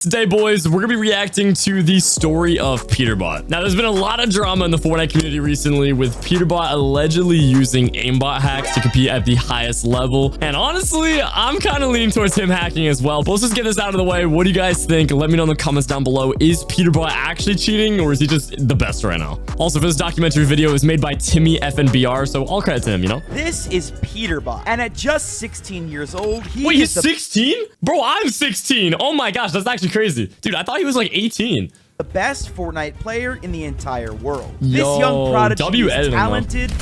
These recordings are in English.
Today, boys, we're gonna be reacting to the story of Peterbot. Now, there's been a lot of drama in the Fortnite community recently with Peterbot allegedly using aimbot hacks to compete at the highest level. And honestly, I'm kind of leaning towards him hacking as well. But let's just get this out of the way. What do you guys think? Let me know in the comments down below. Is Peterbot actually cheating, or is he just the best right now? Also, this documentary video is made by Timmy FNBR, so all credit to him, you know? This is Peterbot, and at just 16 years old, Wait, he's 16? Bro, I'm 16. Oh my gosh, that's actually crazy. Dude, I thought he was like 18. The best Fortnite player in the entire world. Yo, this young prodigy is editing, talented,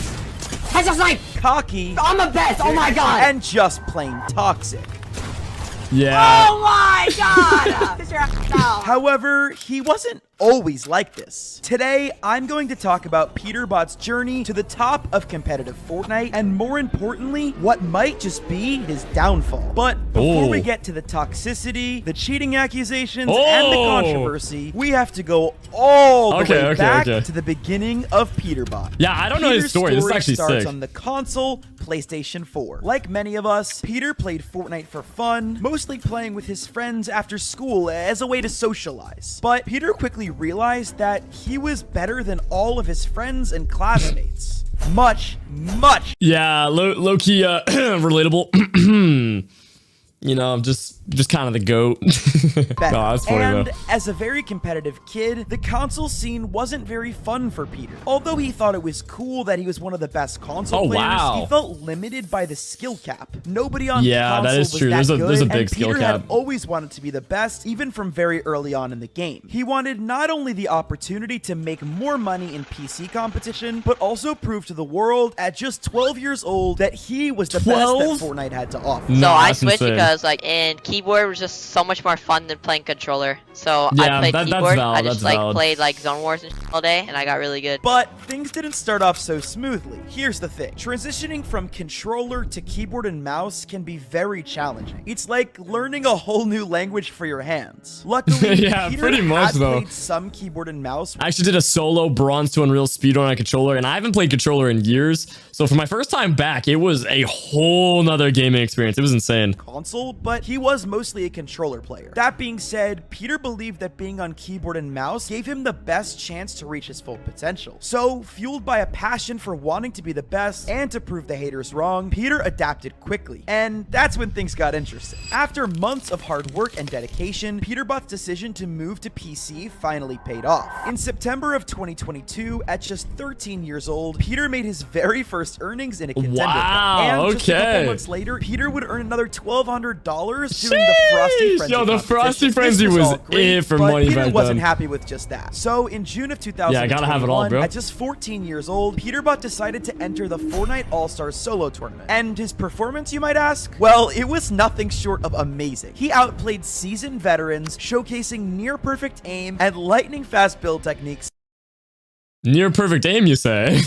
I just like, cocky, I'm the best, oh my god. and just plain toxic. Yeah. Oh my god. However, he wasn't always like this. Today, I'm going to talk about Peterbot's journey to the top of competitive Fortnite, and more importantly, what might just be his downfall. But before we get to the toxicity, the cheating accusations, and the controversy, we have to go all the way back to the beginning of Peterbot. Yeah, I don't know his story. This is actually starts sick. on the console, PlayStation 4. Like many of us, Peter played Fortnite for fun, mostly playing with his friends after school as a way to socialize. But Peter quickly realized that he was better than all of his friends and classmates. Much. Yeah, low-key relatable. You know, just kind of the GOAT. No, that's funny, and though. as a very competitive kid, the console scene wasn't very fun for Peter. Although he thought it was cool that he was one of the best console players, he felt limited by the skill cap. Nobody on the console that is was true. that There's good, a big skill Peter cap. had always wanted to be the best, even from very early on in the game. He wanted not only the opportunity to make more money in PC competition, but also prove to the world at just 12 years old that he was the best that Fortnite had to offer. So I switched because like in keyboard was just so much more fun than playing controller. So I played keyboard. I just played like Zone Wars and all day, and I got really good. But things didn't start off so smoothly. Here's the thing. Transitioning from controller to keyboard and mouse can be very challenging. It's like learning a whole new language for your hands. Luckily, yeah, Peter pretty much had though. played some keyboard and mouse. I actually did a solo bronze to Unreal speedrun on a controller, and I haven't played controller in years. So for my first time back, it was a whole nother gaming experience. It was insane. Console, but he was mostly a controller player. That being said, Peter believed that being on keyboard and mouse gave him the best chance to reach his full potential. So, fueled by a passion for wanting to be the best and to prove the haters wrong, Peter adapted quickly. And that's when things got interesting. After months of hard work and dedication, Peterbot's decision to move to PC finally paid off. In September of 2022, at just 13 years old, Peter made his very first earnings in a contender. And just a couple months later, Peter would earn another $1,200 doing the Frosty Frenzy. Yo, the Frosty Frenzy was it for money back then. Peter wasn't happy with just that. So in June of 2021, gotta have it all, bro. At just 14 years old, Peterbot decided to enter the Fortnite All-Stars solo tournament. And his performance, you might ask? Well, it was nothing short of amazing. He outplayed seasoned veterans, showcasing near-perfect aim and lightning-fast build techniques. Near perfect aim, you say?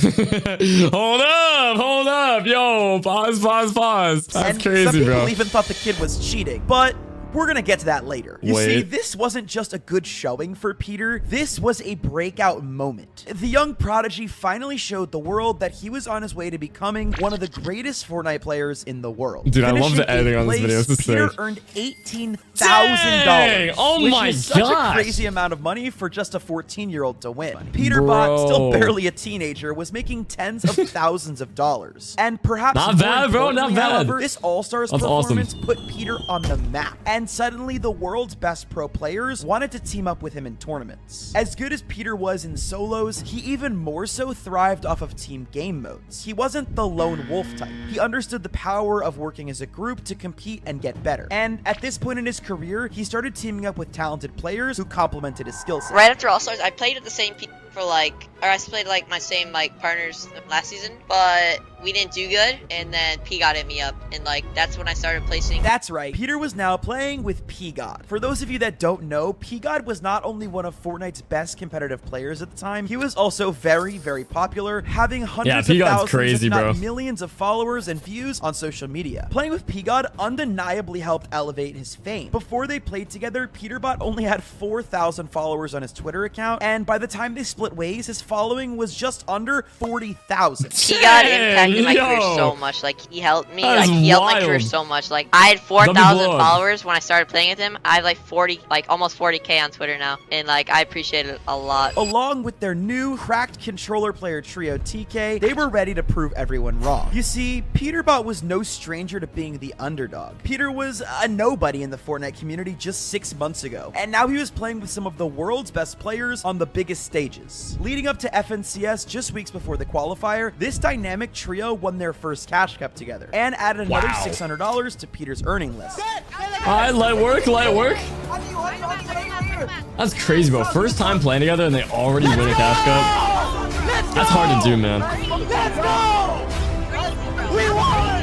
Hold up. Yo, pause. That's crazy, some people bro. even thought the kid was cheating, but we're gonna get to that later. You see, this wasn't just a good showing for Peter, this was a breakout moment. The young prodigy finally showed the world that he was on his way to becoming one of the greatest Fortnite players in the world. Dude, I love the editing on this video. This is Peter sick. earned $18,000. Oh my which is such gosh. a crazy amount of money for just a 14-year-old to win. Peterbot, still barely a teenager, was making tens of thousands of dollars. And perhaps not bad, bro, not bad. However, this All-Stars performance put Peter on the map. And suddenly, the world's best pro players wanted to team up with him in tournaments. As good as Peter was in solos, he even more so thrived off of team game modes. He wasn't the lone wolf type. He understood the power of working as a group to compete and get better. And at this point in his career, he started teaming up with talented players who complemented his skill set. Right after All-Stars, I played at the same people for I played my same partners last season, but we didn't do good, and then P God hit me up, and that's when I started placing. That's right, Peter was now playing with P God. For those of you that don't know, P God was not only one of Fortnite's best competitive players at the time, he was also very, very popular, having hundreds of thousands, if not millions of followers and views on social media. Playing with P God undeniably helped elevate his fame. Before they played together, Peterbot only had 4,000 followers on his Twitter account, and by the time they split split ways, his following was just under 40,000. He got impacted my career so much. Like, he helped me. Like, he helped my career so much. Like, I had 4,000 followers when I started playing with him. I have like 40, like almost 40K on Twitter now, and like I appreciate it a lot. Along with their new cracked controller player trio TK, they were ready to prove everyone wrong. You see, Peterbot was no stranger to being the underdog. Peter was a nobody in the Fortnite community just 6 months ago, and now he was playing with some of the world's best players on the biggest stages. Leading up to FNCS just weeks before the qualifier, this dynamic trio won their first cash cup together and added another $600 to Peter's earning list. Alright, light work, light work. That's crazy, bro. First time playing together and they already win a cash cup. That's hard to do, man. Let's go! We won!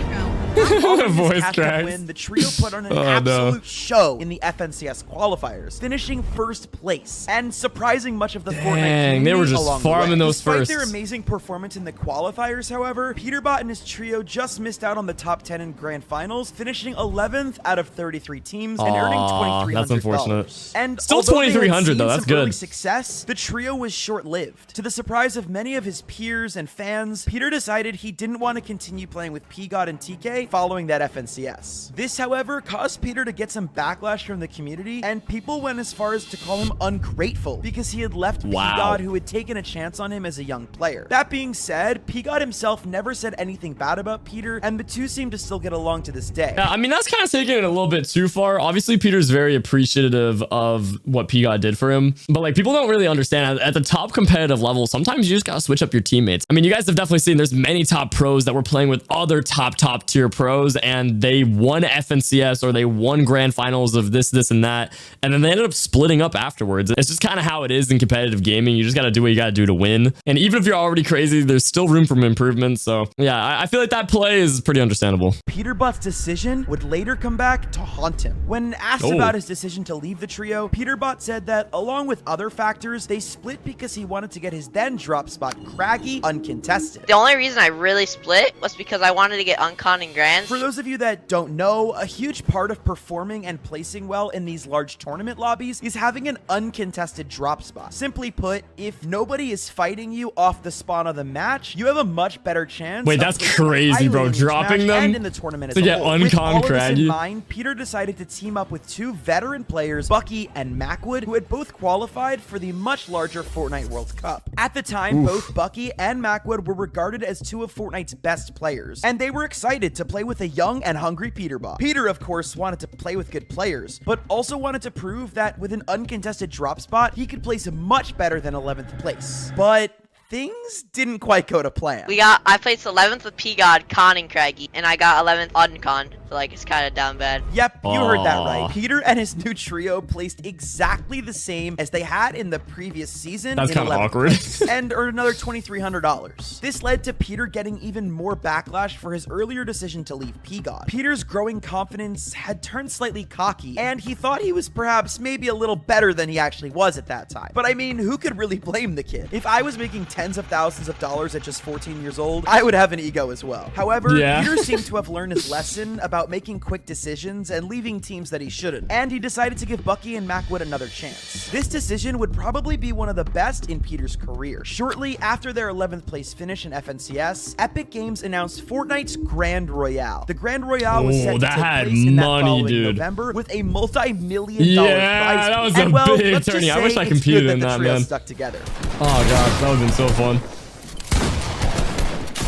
Voice crack. Win, the trio put on an absolute show in the FNCS qualifiers, finishing first place and surprising much of the Fortnite community. They were just farming those firsts. Despite their amazing performance in the qualifiers, however, Peterbot and his trio just missed out on the top 10 in grand finals, finishing 11th out of 33 teams and earning $2,300. That's unfortunate. And still $2,300 though. That's good. Success. The trio was short-lived. To the surprise of many of his peers and fans, Peter decided he didn't want to continue playing with P-God and TK following that FNCS. This, however, caused Peter to get some backlash from the community, and people went as far as to call him ungrateful because he had left P-God, who had taken a chance on him as a young player. That being said, P-God himself never said anything bad about Peter, and the two seem to still get along to this day. Yeah, I mean, that's kind of taking it a little bit too far. Obviously, Peter's very appreciative of what P-God did for him, but like people don't really understand at the top competitive level, sometimes you just gotta switch up your teammates. I mean, you guys have definitely seen there's many top pros that were playing with other top tier pros, and they won FNCS or they won grand finals of this, and that, and then they ended up splitting up afterwards. It's just kind of how it is in competitive gaming. You just got to do what you got to do to win. And even if you're already crazy, there's still room for improvement. So yeah, I feel like that play is pretty understandable. Peterbot's decision would later come back to haunt him. When asked about his decision to leave the trio, Peterbot said that along with other factors, they split because he wanted to get his then drop spot Craggy uncontested. The only reason I really split was because I wanted to get uncon and grands. For those of you that don't know, a huge part of performing and placing well in these large tournament lobbies is having an uncontested drop spot. Simply put, if nobody is fighting you off the spawn of the match, you have a much better chance. Wait, that's crazy, bro. Dropping them and in the tournament to get uncon With all of this Craggy. in mind, Peter decided to team up with two veteran players, Bucky and Macwood, who had both qualified for the much larger Fortnite World Cup. At the time, both Bucky and Macwood were regarded as two of Fortnite's best players, and they were excited to play with a young and hungry Peterbot. Peter, of course, wanted to play with good players, but also wanted to prove that with an uncontested drop spot, he could place much better than 11th place. But things didn't quite go to plan. I placed 11th with P-God, Con, and Craggy, and I got 11th uncon. So like it's kind of down bad. Yep, you heard that right. Peter and his new trio placed exactly the same as they had in the previous season. That's kind of awkward. And earned another $2,300. This led to Peter getting even more backlash for his earlier decision to leave P-God. Peter's growing confidence had turned slightly cocky, and he thought he was perhaps maybe a little better than he actually was at that time. But I mean, who could really blame the kid? If I was making tens of thousands of dollars at just 14 years old, I would have an ego as well. However, Peter seemed to have learned his lesson about making quick decisions and leaving teams that he shouldn't, and he decided to give Bucky and Macwood another chance. This decision would probably be one of the best in Peter's career. Shortly after their 11th place finish in FNCS, Epic Games announced Fortnite's Grand Royale. The Grand Royale was set to take place in that following November with a multi-million-dollar prize. That was a big tourney. I wish I competed in that, man. Stuck together. Oh gosh, that would have been so fun.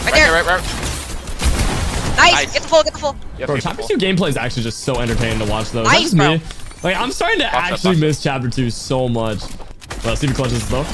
Right there. Right. Nice. Get the full. Bro, Chapter 2 gameplay is actually just so entertaining to watch, though. Nice, bro. Me? Like, I'm starting to actually miss Chapter 2 so much. Well, see if he clutches though.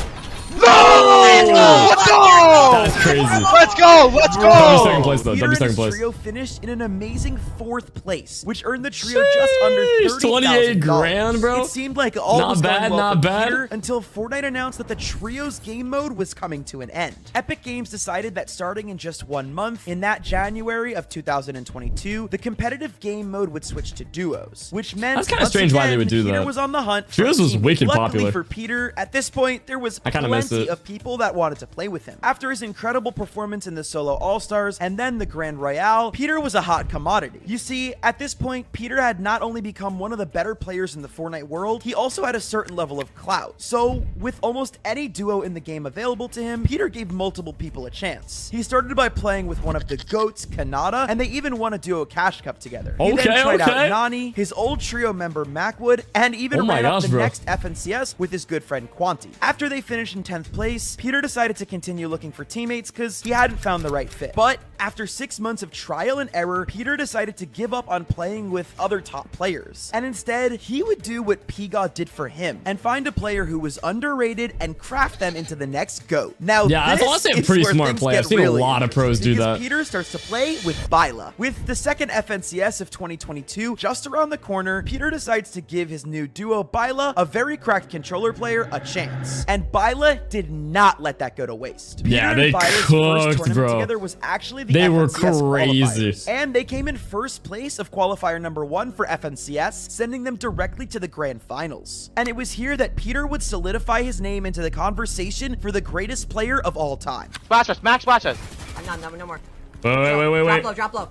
No! Let's go! That's crazy. Let's go! Let's go! W second place though. Peter W second place. The trio finished in an amazing 4th place, which earned the trio just under $30,000. 28 grand, bro. It seemed like all was going well not for bad. Peter until Fortnite announced that the trio's game mode was coming to an end. Epic Games decided that starting in just 1 month, in that January of 2022, the competitive game mode would switch to duos, which meant that's kind of strange why they would do Peter that. was on the hunt. Trios was wicked Luckily popular for Peter, at this point there was plenty of people that wanted to play with him. After After his incredible performance in the solo all-stars and then the Grand Royale, Peter was a hot commodity. You see, at this point, Peter had not only become one of the better players in the Fortnite world, he also had a certain level of clout. So with almost any duo in the game available to him, Peter gave multiple people a chance. He started by playing with one of the GOATs, Kanata, and they even won a duo Cash Cup together. He then tried out Nani, his old trio member Macwood, and even ran up the next FNCS with his good friend Quanti. After they finished in 10th place, Peter decided to continue looking for teammates because he hadn't found the right fit. But after 6 months of trial and error, Peter decided to give up on playing with other top players. And instead, he would do what P-God did for him and find a player who was underrated and craft them into the next GOAT. Now, yeah, that's honestly a pretty smart play. I've seen a lot of pros do that. Peter starts to play with Byla. With the second FNCS of 2022 just around the corner, Peter decides to give his new duo Byla, a very cracked controller player, a chance. And Byla did not let that go to waste. Peter yeah, they and Byla's first tournament together was actually the they were FNCS crazy. qualifiers. And they came in first place of qualifier number 1 for FNCS, sending them directly to the grand finals. And it was here that Peter would solidify his name into the conversation for the greatest player of all time. Watch us, Max, watch us. No more. Wait. Drop low.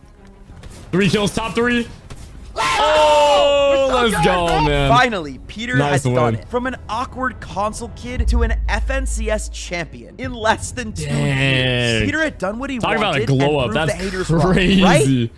3 kills, top 3. Oh, let's go, man. Finally, Peter has done win. it. From an awkward console kid to an FNCS champion in less than 2 years. Peter had done what he wanted about a glow up. and proved That's the haters crazy. wrong, right?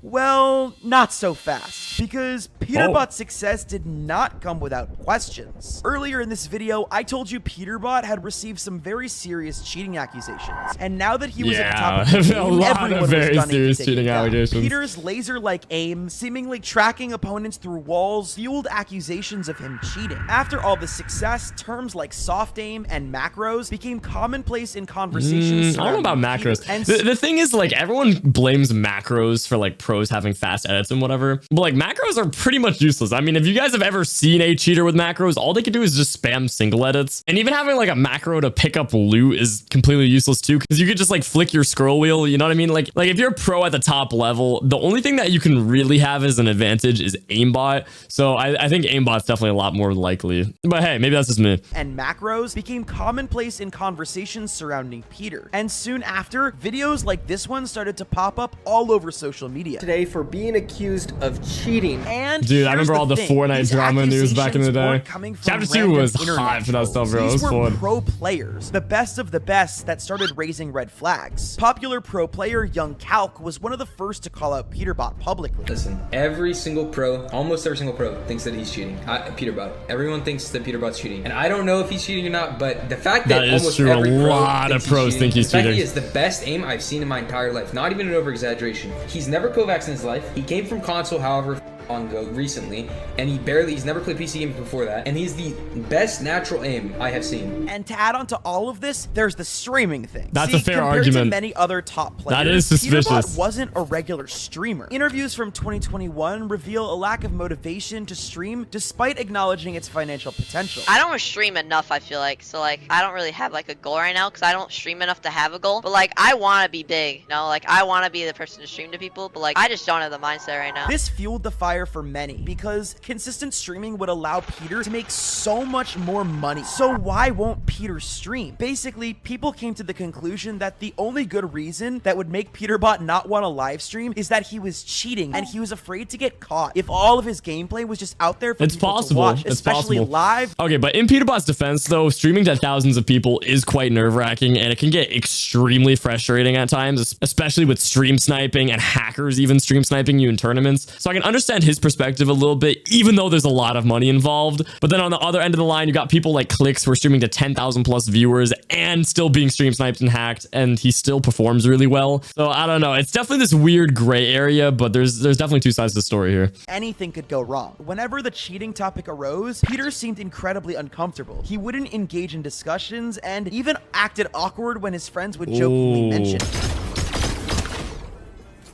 Well, not so fast, because Peterbot's success did not come without questions. Earlier in this video, I told you Peterbot had received some very serious cheating accusations, and now that he was at the top of the game, everyone was gunning to take him down. Peter's laser-like aim, seemingly tracking opponents through walls, fueled accusations of him cheating. After all the success, terms like soft aim and macros became commonplace in conversations. I don't know about macros. The thing is, like, everyone blames macros for like pros having fast edits and whatever, but like macros are pretty much useless. I mean, if you guys have ever seen a cheater with macros, all they can do is just spam single edits, and even having like a macro to pick up loot is completely useless too, because you could just like flick your scroll wheel, you know what I mean? Like if you're a pro at the top level, the only thing that you can really have as an advantage is aimbot. So I think aimbot's definitely a lot more likely, but hey, maybe that's just me. And macros became commonplace in conversations surrounding Peter, and soon after, videos like this one started to pop up all over social media today for being accused of cheating. And dude, I remember all the Fortnite drama news back in the day. Chapter 2 was hot for that stuff, bro. These it was were fun. pro players, the best of the best, that started raising red flags. Popular pro player Young Calc was one of the first to call out Peterbot publicly. Listen, every single pro, almost every single pro, thinks that he's cheating. Peterbot. Everyone thinks that Peterbot's cheating, and I don't know if he's cheating or not. But the fact that almost true. every a lot of pros think he's cheating. He is the best aim I've seen in my entire life. Not even an over exaggeration. He's never Kovacs in his life. He came from console, however long ago, recently, and he's never played PC games before that, and he's the best natural aim I have seen. And to add on to all of this, there's the streaming thing. That's a fair compared argument. To many other top players, that is suspicious. Peterbot wasn't a regular streamer. Interviews from 2021 reveal a lack of motivation to stream despite acknowledging its financial potential. I don't stream enough, I feel like. So like I don't really have like a goal right now because I don't stream enough to have a goal. But like I want to be big, you know? Like I want to be the person to stream to people, but like I just don't have the mindset right now. This fueled the fire for many because consistent streaming would allow Peter to make so much more money. So why won't Peter stream? Basically, people came to the conclusion that the only good reason that would make Peterbot not want to live stream is that he was cheating and he was afraid to get caught. If all of his gameplay was just out there for people to watch, especially live. Okay, but in Peterbot's defense though, streaming to thousands of people is quite nerve-wracking, and it can get extremely frustrating at times, especially with stream sniping and hackers even stream sniping you in tournaments. So I can understand his perspective a little bit, even though there's a lot of money involved. But then on the other end of the line, you got people like Clix who are streaming to 10,000 plus viewers and still being stream sniped and hacked, and he still performs really well. So I don't know. It's definitely this weird gray area, but there's definitely two sides to the story here. Anything could go wrong. Whenever the cheating topic arose, Peter seemed incredibly uncomfortable. He wouldn't engage in discussions and even acted awkward when his friends would jokingly mention it.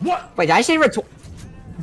What? Wait, did I say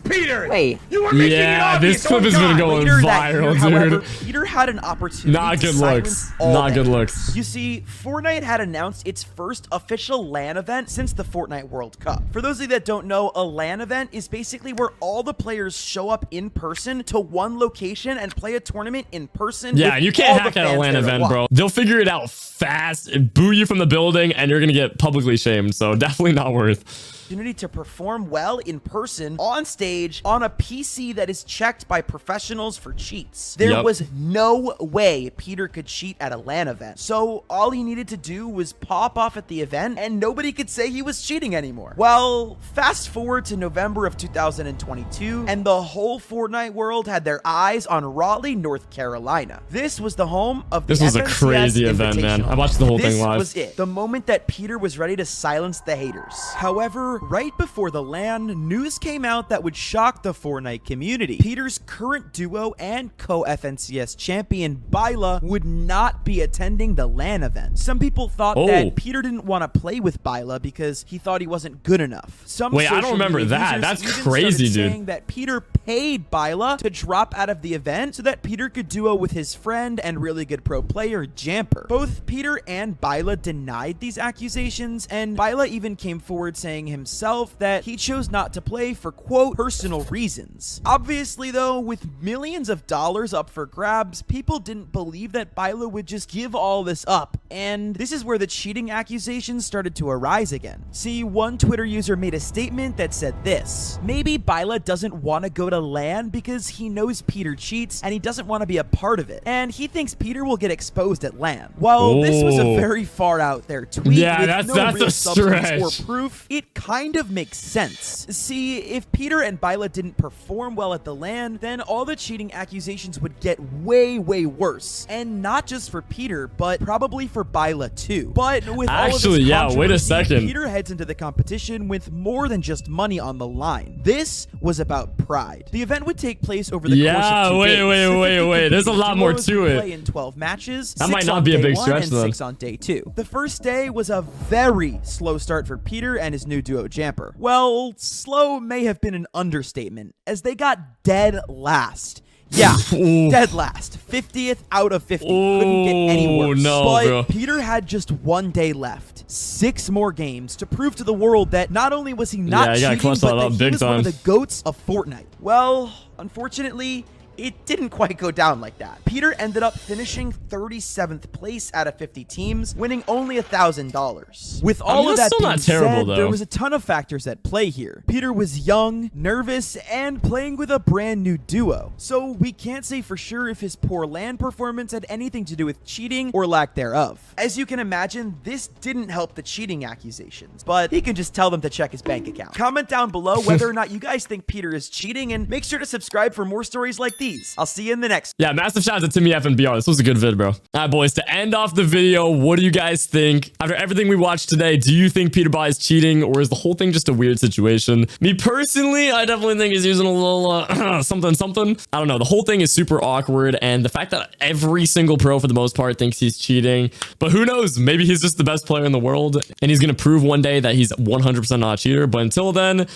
Peter! Wait. You were making it Yeah, obvious this clip on has been time. going Later that year, viral, however, dude. Peter had an opportunity Not to good silence looks. all Not good that. looks. You see, Fortnite had announced its first official LAN event since the Fortnite World Cup. For those of you that don't know, a LAN event is basically where all the players show up in person to one location and play a tournament in person. Yeah, with you can't all hack the at a fans LAN there at event, once. bro. They'll figure it out fast, boo you from the building, and you're gonna get publicly shamed. So definitely not worth. Opportunity to perform well in person on stage on a PC that is checked by professionals for cheats. There was no way Peter could cheat at a LAN event. So all he needed to do was pop off at the event and nobody could say he was cheating anymore. Well, fast forward to November of 2022 and the whole Fortnite world had their eyes on Raleigh, North Carolina. This was the home of the This was a FNCS crazy event, man. I watched the whole thing live. This was it. The moment that Peter was ready to silence the haters. However, right before the LAN, news came out that would shock the Fortnite community. Peter's current duo and co-FNCS champion, Byla, would not be attending the LAN event. Some people thought that Peter didn't want to play with Byla because he thought he wasn't good enough. Some Wait, I don't remember that. That's crazy, dude. Saying that Peter paid Byla to drop out of the event so that Peter could duo with his friend and really good pro player, Jamper. Both Peter and Byla denied these accusations, and Byla even came forward saying himself that he chose not to play for, quote, personal reasons. Obviously, though, with millions of dollars up for grabs, people didn't believe that Byla would just give all this up, and this is where the cheating accusations started to arise again. See, one Twitter user made a statement that said this: maybe Byla doesn't want to go to LAN because he knows Peter cheats and he doesn't want to be a part of it, and he thinks Peter will get exposed at LAN. Well, this was a very far out there tweet with no real substance or proof. It kind of makes sense. See, if Peter and Byla didn't perform well at the LAN, then all the cheating accusations would get way worse. And not just for Peter, but probably for Byla too. But with all of this wait a second. Peter heads into the competition with more than just money on the line. This was about pride. The event would take place over the course of 2 days. Wait. There's a lot more to it. Play in 12 matches. That might not be a big stretch, and then. 6 on day 2. The first day was a very slow start for Peter and his new duo, Jamper. Well, slow may have been an understatement, as they got dead last. Yeah, dead last. 50th out of 50. Couldn't get any worse. No, but bro. Peter had just 1 day left. 6 more games to prove to the world that not only was he not cheating, but that he was one of the GOATs of Fortnite. Well, unfortunately, it didn't quite go down like that. Peter ended up finishing 37th place out of 50 teams, winning only $1,000. With all of that being said, there was a ton of factors at play here. Peter was young, nervous, and playing with a brand new duo. So we can't say for sure if his poor LAN performance had anything to do with cheating or lack thereof. As you can imagine, this didn't help the cheating accusations, but he can just tell them to check his bank account. Comment down below whether or not you guys think Peter is cheating, and make sure to subscribe for more stories like these. I'll see you in the next. Yeah, massive shout out to Timmy F and BR. This was a good vid, bro. All right, boys, to end off the video, what do you guys think? After everything we watched today, do you think Peterbot is cheating, or is the whole thing just a weird situation? Me personally, I definitely think he's using a little something. I don't know. The whole thing is super awkward, and the fact that every single pro for the most part thinks he's cheating, but who knows? Maybe he's just the best player in the world, and he's going to prove one day that he's 100% not a cheater, but until then,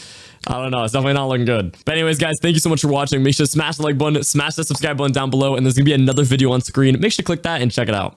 I don't know. It's definitely not looking good. But anyways, guys, thank you so much for watching. Make sure to smash the like button, smash the subscribe button down below, and there's going to be another video on screen. Make sure to click that and check it out.